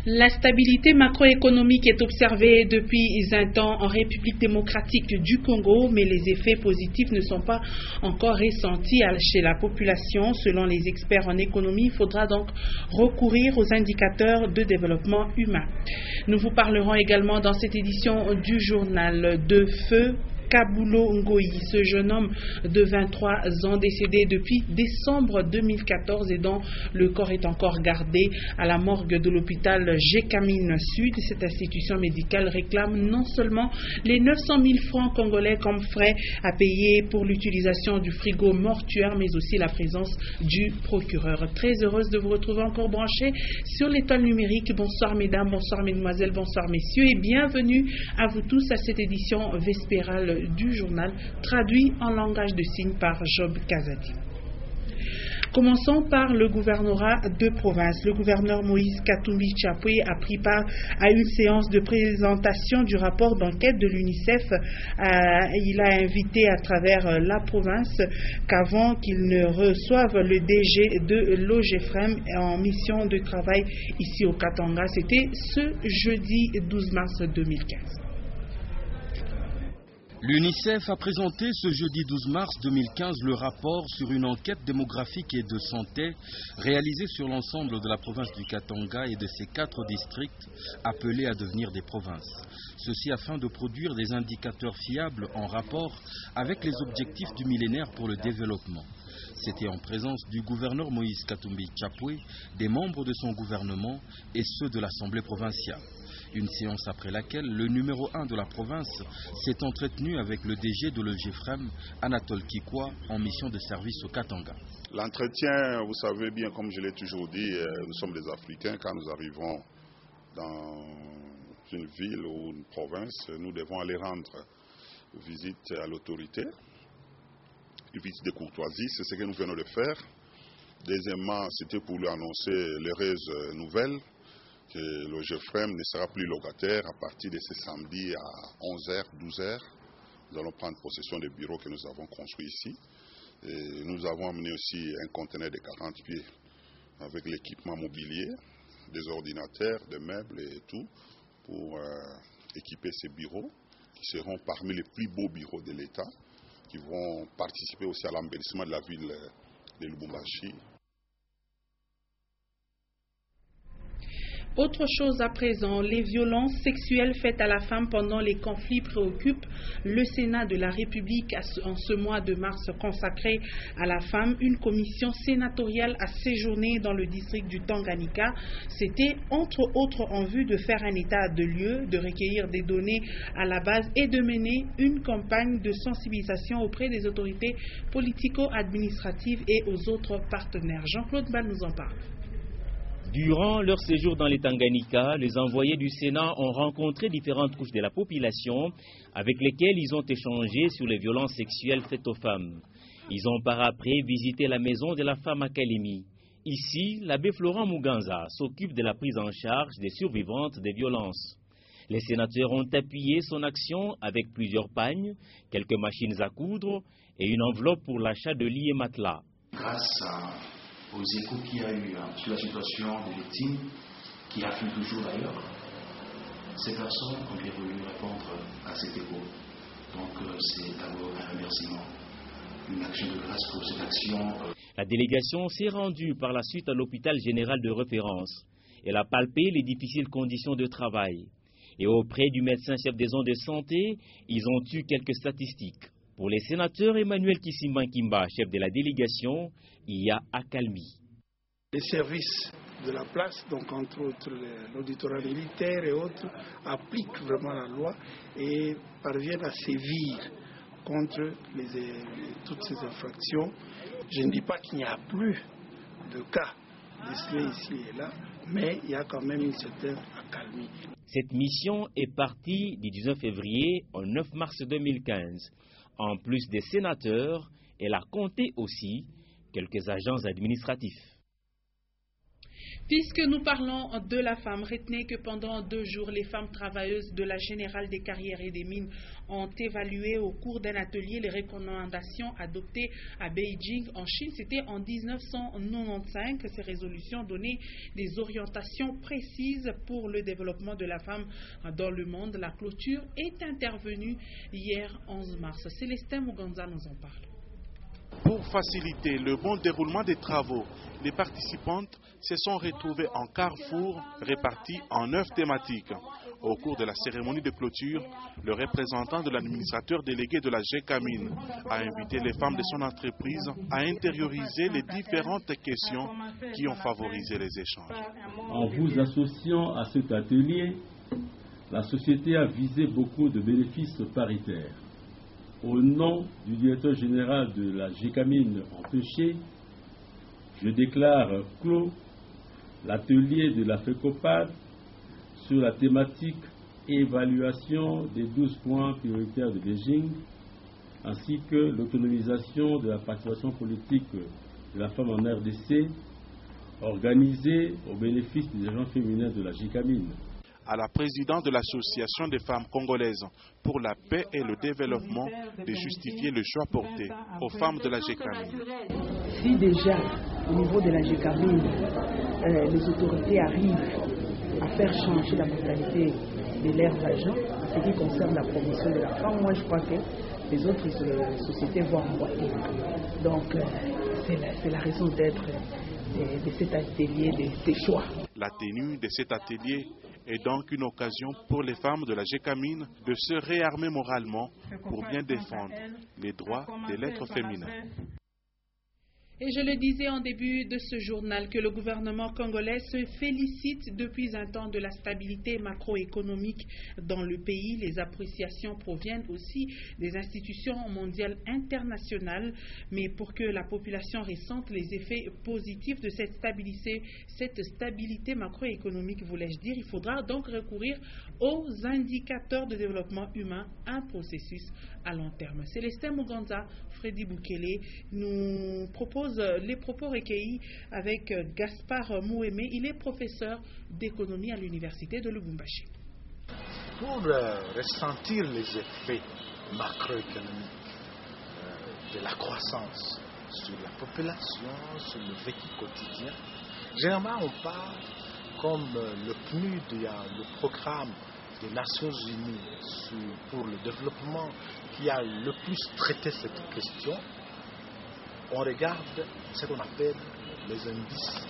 La stabilité macroéconomique est observée depuis un temps en République démocratique du Congo, mais les effets positifs ne sont pas encore ressentis chez la population. Selon les experts en économie, il faudra donc recourir aux indicateurs de développement humain. Nous vous parlerons également dans cette édition du journal de feu Kabulo Ngoyi, ce jeune homme de 23 ans décédé depuis décembre 2014 et dont le corps est encore gardé à la morgue de l'hôpital Gécamine Sud. Cette institution médicale réclame non seulement les 900 000 francs congolais comme frais à payer pour l'utilisation du frigo mortuaire, mais aussi la présence du procureur. Très heureuse de vous retrouver encore branchés sur l'étoile numérique. Bonsoir mesdames, bonsoir mesdemoiselles, bonsoir messieurs et bienvenue à vous tous à cette édition vespérale du journal, traduit en langage de signes par Job Kazadi. Commençons par le gouvernorat de province. Le gouverneur Moïse Katumbi Chapwe a pris part à une séance de présentation du rapport d'enquête de l'UNICEF. Il a invité à travers la province qu'avant qu'il ne reçoive le DG de l'OGFREM en mission de travail ici au Katanga. C'était ce jeudi 12 mars 2015. L'UNICEF a présenté ce jeudi 12 mars 2015 le rapport sur une enquête démographique et de santé réalisée sur l'ensemble de la province du Katanga et de ses 4 districts appelés à devenir des provinces. Ceci afin de produire des indicateurs fiables en rapport avec les objectifs du millénaire pour le développement. C'était en présence du gouverneur Moïse Katumbi Chapwe, des membres de son gouvernement et ceux de l'Assemblée provinciale. Une séance après laquelle le numéro 1 de la province s'est entretenu avec le DG de l'OGFREM, Anatole Kikwa, en mission de service au Katanga. L'entretien, vous savez bien, comme je l'ai toujours dit, nous sommes des Africains. Quand nous arrivons dans une ville ou une province, nous devons aller rendre visite à l'autorité, une visite de courtoisie, c'est ce que nous venons de faire. Deuxièmement, c'était pour lui annoncer l'heureuse nouvelle que l'OGFREM ne sera plus locataire à partir de ce samedi à 11h, 12h. Nous allons prendre possession des bureaux que nous avons construits ici. Et nous avons amené aussi un conteneur de 40 pieds avec l'équipement mobilier, des ordinateurs, des meubles et tout, pour équiper ces bureaux qui seront parmi les plus beaux bureaux de l'État, qui vont participer aussi à l'embellissement de la ville de Lubumbashi. Autre chose à présent, les violences sexuelles faites à la femme pendant les conflits préoccupent le Sénat de la République. En ce mois de mars consacré à la femme, une commission sénatoriale a séjourné dans le district du Tanganyika. C'était entre autres en vue de faire un état de lieu, de recueillir des données à la base et de mener une campagne de sensibilisation auprès des autorités politico-administratives et aux autres partenaires. Jean-Claude Bal nous en parle. Durant leur séjour dans les Tanganyika, les envoyés du Sénat ont rencontré différentes couches de la population avec lesquelles ils ont échangé sur les violences sexuelles faites aux femmes. Ils ont par après visité la maison de la femme à Kalimi. Ici, l'abbé Florent Muganza s'occupe de la prise en charge des survivantes des violences. Les sénateurs ont appuyé son action avec plusieurs pagnes, quelques machines à coudre et une enveloppe pour l'achat de lits et matelas. Grâce aux échos qu'il y a eu sur la situation des victimes, qui affluent toujours d'ailleurs, ces personnes ont bien voulu répondre à cet écho. Donc c'est d'abord un remerciement, une action de grâce pour cette action. La délégation s'est rendue par la suite à l'hôpital général de référence. Elle a palpé les difficiles conditions de travail. Et auprès du médecin-chef des zones de santé, ils ont eu quelques statistiques. Pour les sénateurs, Emmanuel Kissimba Kimba, chef de la délégation, il y a accalmie. Les services de la place, donc entre autres l'auditorat militaire et autres, appliquent vraiment la loi et parviennent à sévir contre toutes ces infractions. Je ne dis pas qu'il n'y a plus de cas décelés ici et là, mais il y a quand même une certaine accalmie. Cette mission est partie du 19 février au 9 mars 2015. En plus des sénateurs, elle a compté aussi quelques agents administratifs. Puisque nous parlons de la femme, retenez que pendant 2 jours, les femmes travailleuses de la Générale des Carrières et des Mines ont évalué au cours d'un atelier les recommandations adoptées à Beijing, en Chine. C'était en 1995 que ces résolutions donnaient des orientations précises pour le développement de la femme dans le monde. La clôture est intervenue hier 11 mars. Célestin Muganza nous en parle. Pour faciliter le bon déroulement des travaux, les participantes se sont retrouvées en carrefour répartis en 9 thématiques. Au cours de la cérémonie de clôture, le représentant de l'administrateur délégué de la GECAMINE a invité les femmes de son entreprise à intérioriser les différentes questions qui ont favorisé les échanges. En vous associant à cet atelier, la société a visé beaucoup de bénéfices paritaires. Au nom du directeur général de la GECAMINE empêché, je déclare clos l'atelier de la FECOPAD sur la thématique évaluation des 12 points prioritaires de Beijing, ainsi que l'autonomisation de la participation politique de la femme en RDC, organisée au bénéfice des agents féminins de la GECAMINE. À la présidente de l'Association des femmes congolaises pour la paix et le développement de justifier le choix porté aux femmes de la GECAMINE. Si déjà, au niveau de la GECAMINE, les autorités arrivent à faire changer la mentalité de leurs agents, en ce qui concerne la promotion de la femme, moi je crois que les autres sociétés vont emboîter. Donc, c'est la raison d'être de cet atelier, de ces choix. La tenue de cet atelier est donc une occasion pour les femmes de la GECAMINE de se réarmer moralement pour bien défendre les droits de l'être féminin. Et je le disais en début de ce journal que le gouvernement congolais se félicite depuis un temps de la stabilité macroéconomique dans le pays. Les appréciations proviennent aussi des institutions mondiales internationales. Mais pour que la population ressente les effets positifs de cette stabilité macroéconomique, voulais-je dire, il faudra donc recourir aux indicateurs de développement humain, un processus à long terme. Célestin Muganza, Freddy Boukele nous propose les propos recueillis avec Gaspard Mouémé. Il est professeur d'économie à l'université de Lubumbashi. Pour ressentir les effets macroéconomiques de la croissance sur la population, sur le vécu quotidien, généralement on parle comme le PNUD, il y a le programme des Nations Unies pour le développement qui a le plus traité cette question. On regarde ce qu'on appelle les indices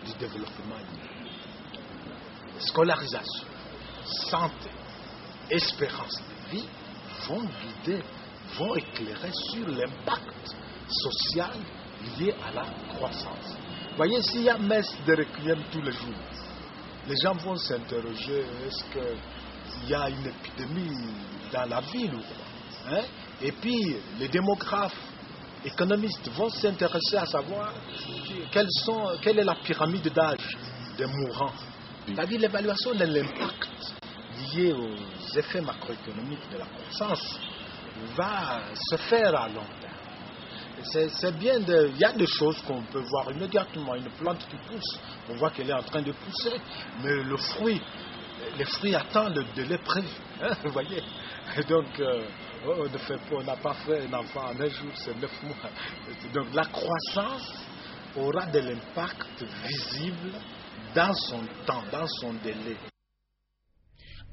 du développement humain. Scolarisation, santé, espérance de vie vont guider, vont éclairer sur l'impact social lié à la croissance. Vous voyez, s'il y a messe de requiem tous les jours, les gens vont s'interroger, est-ce qu'il y a une épidémie dans la ville ou quoi, hein? Et puis, les démographes, économistes vont s'intéresser à savoir quelle est la pyramide d'âge des mourants. C'est-à-dire l'évaluation de l'impact lié aux effets macroéconomiques de la croissance va se faire à long terme. C'est bien, il y a des choses qu'on peut voir immédiatement. Une plante qui pousse, on voit qu'elle est en train de pousser, mais les fruits attendent le délai prévu. Hein, vous voyez. Donc, on n'a pas fait un enfant en un jour, c'est 9 mois. Donc, la croissance aura de l'impact visible dans son temps, dans son délai.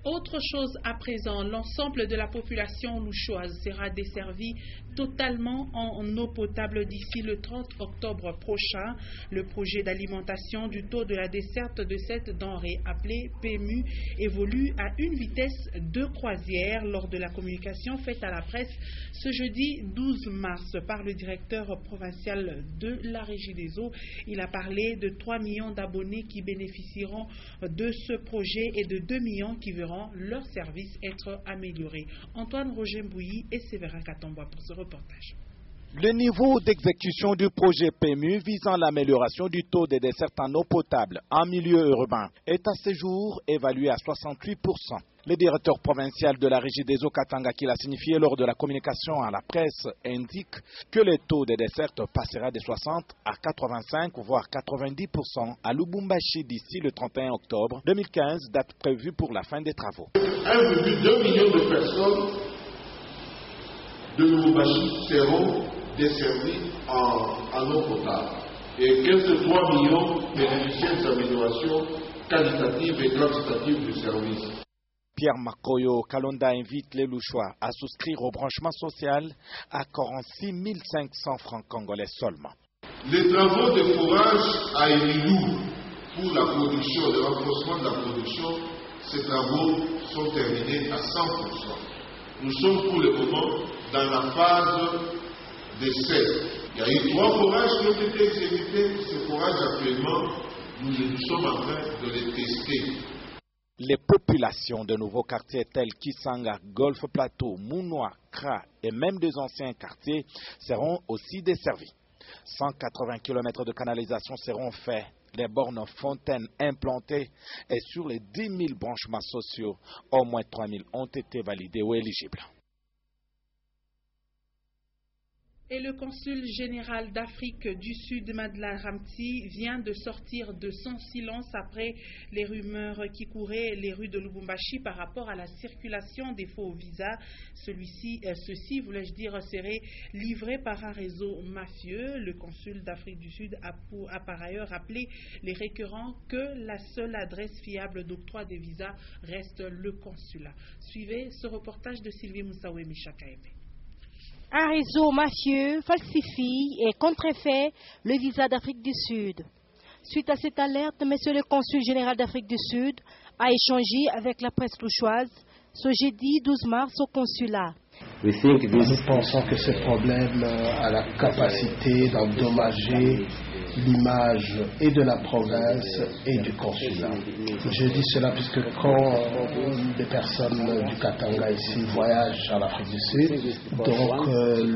Autre chose à présent, l'ensemble de la population louchoise sera desservie totalement en eau potable d'ici le 30 octobre prochain. Le projet d'alimentation du taux de la desserte de cette denrée appelée PMU évolue à une vitesse de croisière lors de la communication faite à la presse ce jeudi 12 mars par le directeur provincial de la Régie des eaux. Il a parlé de 3 millions d'abonnés qui bénéficieront de ce projet et de 2 millions qui verront leur service être amélioré. Antoine Roger Mbouyi et Séverin Katomboa pour ce reportage. Le niveau d'exécution du projet PMU visant l'amélioration du taux de desserte en eau potable en milieu urbain est à ce jour évalué à 68%. Le directeur provincial de la régie des Eaux-Katanga, qui l'a signifié lors de la communication à la presse, indique que le taux de desserte passera de 60 à 85 voire 90% à Lubumbashi d'ici le 31 octobre 2015, date prévue pour la fin des travaux. 1,2 million de personnes de Lubumbashi seront desservies en eau potable et 3 millions bénéficient des améliorations qualitatives et quantitatives du service. Pierre Makoyo Kalonda invite les Louchois à souscrire au branchement social à 46 500 francs congolais seulement. Les travaux de forage à Emilou pour la production, le renforcement de la production, ces travaux sont terminés à 100%. Nous sommes pour le moment dans la phase d'essai. Il y a eu 3 forages qui ont été exécutés. Ces forages actuellement, nous sommes en train de les tester. Les populations de nouveaux quartiers tels Kisanga, Golfe Plateau, Mounoua, Kra et même des anciens quartiers seront aussi desservis. 180 km de canalisation seront faits, les bornes fontaines implantées et sur les 10 000 branchements sociaux, au moins 3 000 ont été validés ou éligibles. Et le consul général d'Afrique du Sud, Madla Ramti, vient de sortir de son silence après les rumeurs qui couraient les rues de Lubumbashi par rapport à la circulation des faux visas. Ceci, voulais-je dire, serait livré par un réseau mafieux. Le consul d'Afrique du Sud a par ailleurs rappelé les récurrents que la seule adresse fiable d'octroi des visas reste le consulat. Suivez ce reportage de Sylvie Moussaoué Michakaebe. Un réseau mafieux falsifie et contrefait le visa d'Afrique du Sud. Suite à cette alerte, monsieur le consul général d'Afrique du Sud a échangé avec la presse louchoise ce jeudi 12 mars au consulat. Nous pensons que ce problème a la capacité d'endommager l'image et de la province et du consulat. Je dis cela puisque quand des personnes du Katanga ici voyagent en Afrique du Sud, donc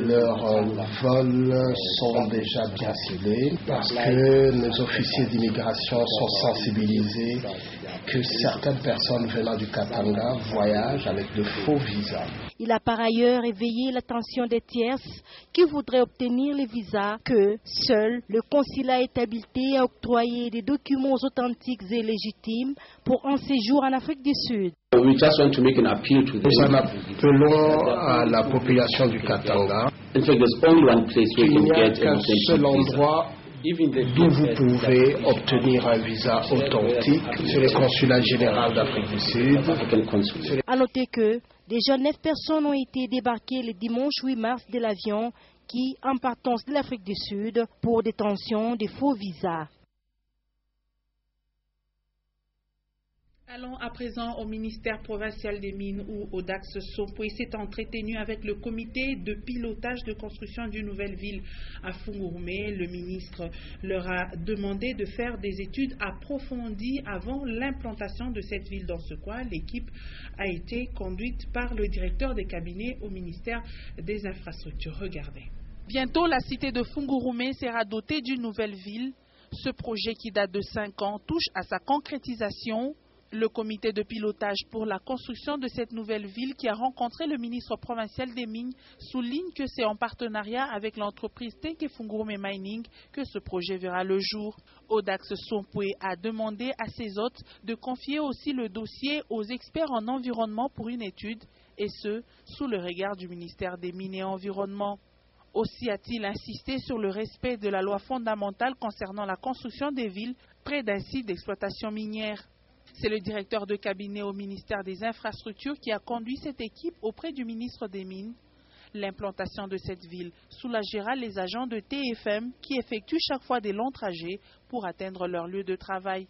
leurs vols sont déjà bien ciblés parce que nos officiers d'immigration sont sensibilisés que certaines personnes venant du Katanga voyagent avec de faux visas. Il a par ailleurs éveillé l'attention des tierces qui voudraient obtenir les visas que seul le consulat est habilité à octroyer des documents authentiques et légitimes pour un séjour en Afrique du Sud. Nous en appelons à la population du Katanga qu'il n'y a qu'un seul endroit d'où vous pouvez obtenir un visa authentique, c'est le consulat général d'Afrique du Sud. À noter que déjà 9 personnes ont été débarquées le dimanche 8 mars de l'avion qui, en partance de l'Afrique du Sud, pour détention de faux visas. Allons à présent au ministère provincial des Mines où Audax Sompoué s'est entretenu avec le comité de pilotage de construction d'une nouvelle ville à Fungurume. Le ministre leur a demandé de faire des études approfondies avant l'implantation de cette ville dans ce coin. L'équipe a été conduite par le directeur des cabinets au ministère des Infrastructures. Regardez. Bientôt, la cité de Fungurume sera dotée d'une nouvelle ville. Ce projet qui date de 5 ans touche à sa concrétisation. Le comité de pilotage pour la construction de cette nouvelle ville qui a rencontré le ministre provincial des Mines souligne que c'est en partenariat avec l'entreprise Tenke Fungurume Mining que ce projet verra le jour. Audax Sompoué a demandé à ses hôtes de confier aussi le dossier aux experts en environnement pour une étude, et ce, sous le regard du ministère des Mines et Environnement. Aussi a-t-il insisté sur le respect de la loi fondamentale concernant la construction des villes près d'un site d'exploitation minière. C'est le directeur de cabinet au ministère des Infrastructures qui a conduit cette équipe auprès du ministre des Mines. L'implantation de cette ville soulagera les agents de TFM qui effectuent chaque fois des longs trajets pour atteindre leur lieu de travail.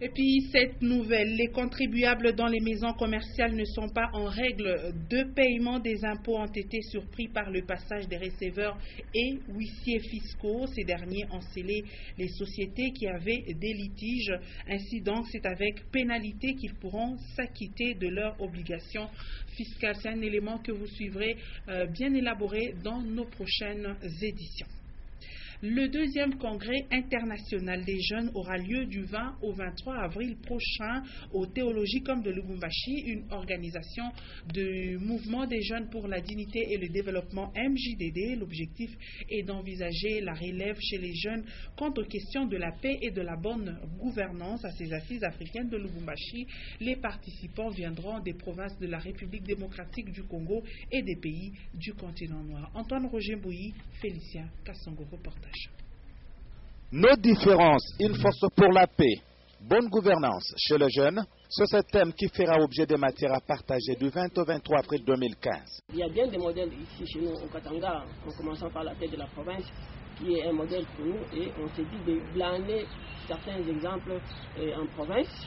Et puis, cette nouvelle, les contribuables dans les maisons commerciales ne sont pas en règle de paiement des impôts ont été surpris par le passage des receveurs et huissiers fiscaux. Ces derniers ont scellé les sociétés qui avaient des litiges. Ainsi donc, c'est avec pénalité qu'ils pourront s'acquitter de leurs obligations fiscales. C'est un élément que vous suivrez bien élaboré dans nos prochaines éditions. Le deuxième congrès international des jeunes aura lieu du 20 au 23 avril prochain au Théologicum de Lubumbashi, une organisation du mouvement des jeunes pour la dignité et le développement MJDD. L'objectif est d'envisager la relève chez les jeunes quant aux questions de la paix et de la bonne gouvernance. À ces assises africaines de Lubumbashi, les participants viendront des provinces de la République démocratique du Congo et des pays du continent noir. Antoine Roger Mbouyi, Félicien Kassongo, reportage. Nos différences, une force pour la paix, bonne gouvernance chez les jeunes, c'est ce thème qui fera objet des matières à partager du 20 au 23 avril 2015. Il y a bien des modèles ici chez nous au Katanga, en commençant par la tête de la province, qui est un modèle pour nous, et on s'est dit de glaner certains exemples en province.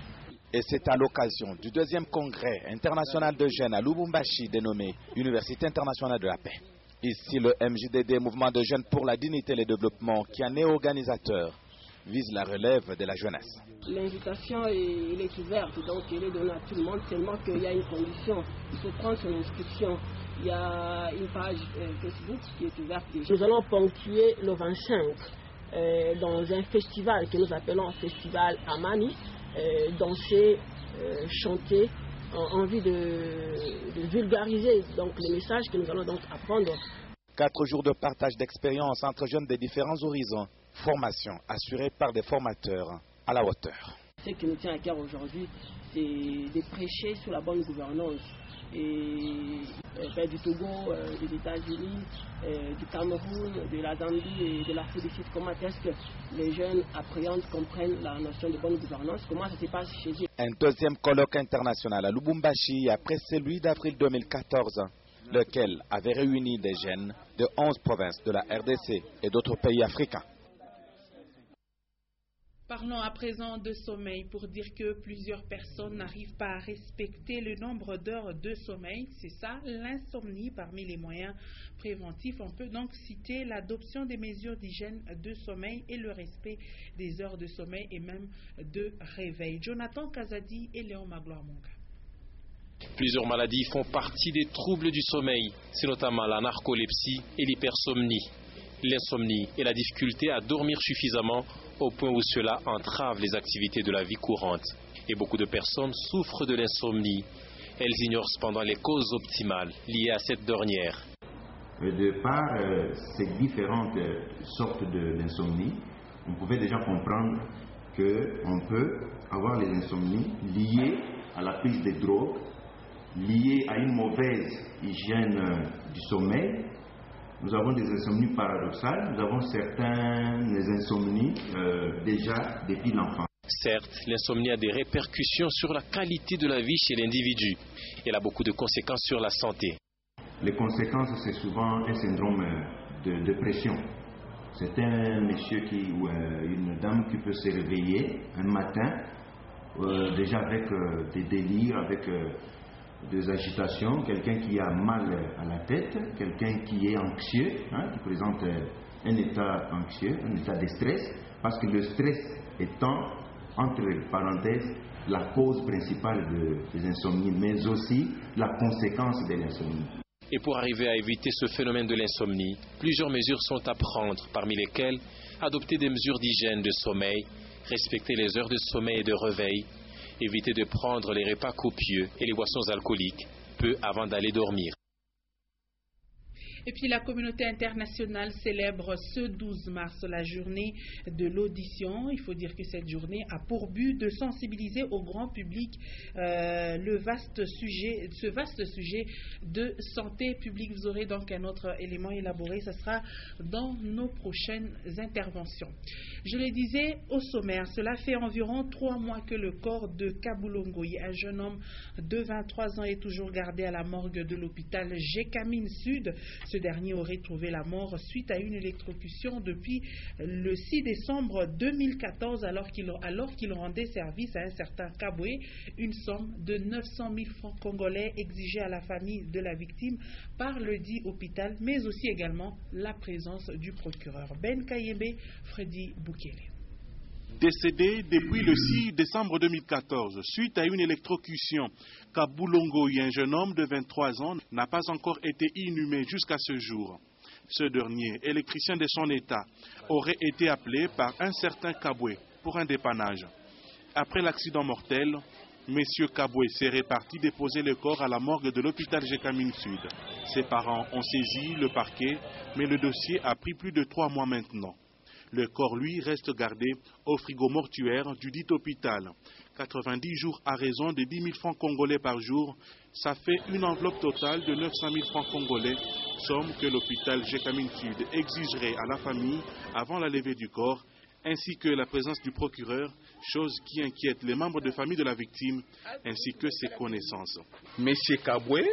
Et c'est à l'occasion du deuxième congrès international de jeunes à Lubumbashi dénommé Université internationale de la paix. Ici, le MJDD, Mouvement de jeunes pour la dignité et le développement, qui en est organisateur, vise la relève de la jeunesse. L'invitation est ouverte, donc elle est donnée à tout le monde, seulement qu'il y a une condition. Il faut prendre son inscription. Il y a une page Facebook qui est ouverte. Nous allons ponctuer le 25 dans un festival que nous appelons Festival Amani, danser, chanter, en vue de vulgariser donc, les messages que nous allons donc apprendre. 4 jours de partage d'expériences entre jeunes de différents horizons. Formation assurée par des formateurs à la hauteur. Ce qui nous tient à cœur aujourd'hui, c'est de prêcher sur la bonne gouvernance. Et du Togo, des États-Unis, du Cameroun, de la Zambie et de l'Afrique du Sud, comment est-ce que les jeunes appréhendent, comprennent la notion de bonne gouvernance, comment ça se passe chez eux. Un deuxième colloque international à Lubumbashi après celui d'avril 2014, lequel avait réuni des jeunes de 11 provinces de la RDC et d'autres pays africains. Parlons à présent de sommeil pour dire que plusieurs personnes n'arrivent pas à respecter le nombre d'heures de sommeil. C'est ça, l'insomnie. Parmi les moyens préventifs, on peut donc citer l'adoption des mesures d'hygiène de sommeil et le respect des heures de sommeil et même de réveil. Jonathan Kazadi et Léon Magloire-Monga. Plusieurs maladies font partie des troubles du sommeil. C'est notamment la narcolepsie et l'hypersomnie. L'insomnie est la difficulté à dormir suffisamment au point où cela entrave les activités de la vie courante. Et beaucoup de personnes souffrent de l'insomnie. Elles ignorent cependant les causes optimales liées à cette dernière. De par ces différentes sortes d'insomnie, on pouvait déjà comprendre qu'on peut avoir les insomnies liées à la prise de drogue, liées à une mauvaise hygiène du sommeil. Nous avons des insomnies paradoxales, nous avons certaines insomnies déjà depuis l'enfance. Certes, l'insomnie a des répercussions sur la qualité de la vie chez l'individu. Elle a beaucoup de conséquences sur la santé. Les conséquences, c'est souvent un syndrome de dépression. C'est un monsieur ou une dame qui peut se réveiller un matin déjà avec des délires, avec des agitations, quelqu'un qui a mal à la tête, quelqu'un qui est anxieux, qui présente un état anxieux, un état de stress, parce que le stress étant, entre parenthèses, la cause principale des insomnies, mais aussi la conséquence de l'insomnie. Et pour arriver à éviter ce phénomène de l'insomnie, plusieurs mesures sont à prendre, parmi lesquelles adopter des mesures d'hygiène de sommeil, respecter les heures de sommeil et de réveil, éviter de prendre les repas copieux et les boissons alcooliques peu avant d'aller dormir. Et puis la communauté internationale célèbre ce 12 mars la journée de l'audition. Il faut dire que cette journée a pour but de sensibiliser au grand public ce vaste sujet de santé publique. Vous aurez donc un autre élément élaboré, ce sera dans nos prochaines interventions. Je le disais au sommaire, cela fait environ 3 mois que le corps de Kabulongoyi, un jeune homme de 23 ans, est toujours gardé à la morgue de l'hôpital Gécamine Sud. Ce dernier aurait trouvé la mort suite à une électrocution depuis le 6 décembre 2014 alors qu'il rendait service à un certain Kaboué. Une somme de 900 000 francs congolais exigée à la famille de la victime par le dit hôpital, mais aussi également la présence du procureur. Ben Kayembe, Freddy Boukele. Décédé depuis le 6 décembre 2014 suite à une électrocution, Kabulongoyi, un jeune homme de 23 ans, n'a pas encore été inhumé jusqu'à ce jour. Ce dernier, électricien de son état, aurait été appelé par un certain Kabwe pour un dépannage. Après l'accident mortel, M. Kabwe serait parti déposer le corps à la morgue de l'hôpital Gécamine Sud. Ses parents ont saisi le parquet, mais le dossier a pris plus de 3 mois maintenant. Le corps, lui, reste gardé au frigo mortuaire du dit hôpital. 90 jours à raison de 10 000 francs congolais par jour, ça fait une enveloppe totale de 900 000 francs congolais, somme que l'hôpital Gécamine Sud exigerait à la famille avant la levée du corps, ainsi que la présence du procureur, chose qui inquiète les membres de famille de la victime, ainsi que ses connaissances. Monsieur Kabwe,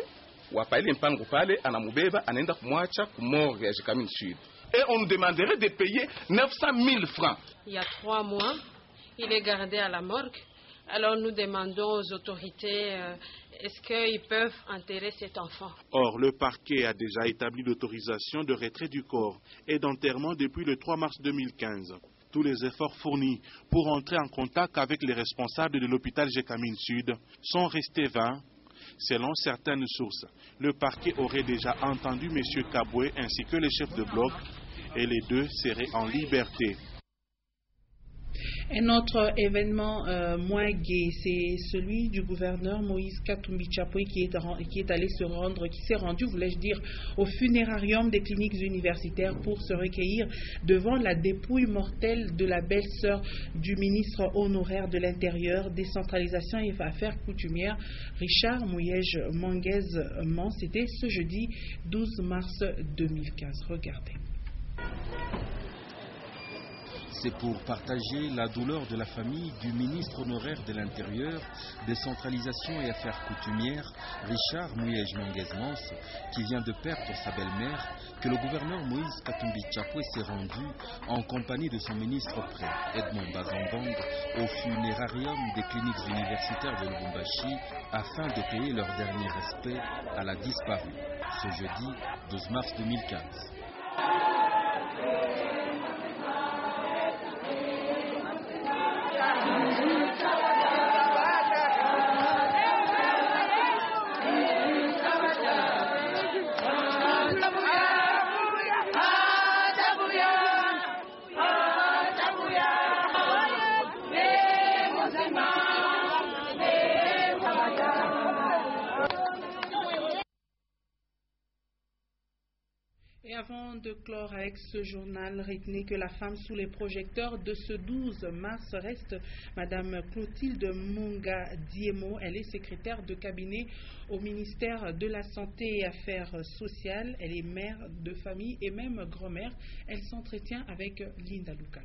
wapaile mpango pale anamubeba anaenda kumwacha kumorgue ya Gécamine Sud. Et on nous demanderait de payer 900 000 francs. Il y a 3 mois, il est gardé à la morgue. Alors nous demandons aux autorités, est-ce qu'ils peuvent enterrer cet enfant? Or, le parquet a déjà établi l'autorisation de retrait du corps et d'enterrement depuis le 3 mars 2015. Tous les efforts fournis pour entrer en contact avec les responsables de l'hôpital Gécamine Sud sont restés vains. Selon certaines sources, le parquet aurait déjà entendu M. Kabwe ainsi que les chefs de bloc et les deux seraient en liberté. Un autre événement moins gai, c'est celui du gouverneur Moïse Katumbi Tchapoué qui s'est rendu, voulais-je dire, au funérarium des cliniques universitaires pour se recueillir devant la dépouille mortelle de la belle-sœur du ministre honoraire de l'Intérieur, décentralisation et affaires coutumières, Richard Mouyej Manguez-Man. C'était ce jeudi 12 mars 2015. Regardez. C'est pour partager la douleur de la famille du ministre honoraire de l'Intérieur, décentralisation et affaires coutumières, Richard Mouyej Manguez-Man, qui vient de perdre sa belle-mère, que le gouverneur Moïse Katumbi Tchapoué s'est rendu en compagnie de son ministre prêtre Edmond Bazambang au funérarium des cliniques universitaires de Lubumbashi afin de payer leur dernier respect à la disparue, ce jeudi 12 mars 2015. Et avant de clore avec ce journal, retenez que la femme sous les projecteurs de ce 12 mars reste Madame Clotilde Munga Diemo. Elle est secrétaire de cabinet au ministère de la Santé et Affaires sociales. Elle est mère de famille et même grand-mère. Elle s'entretient avec Linda Luca.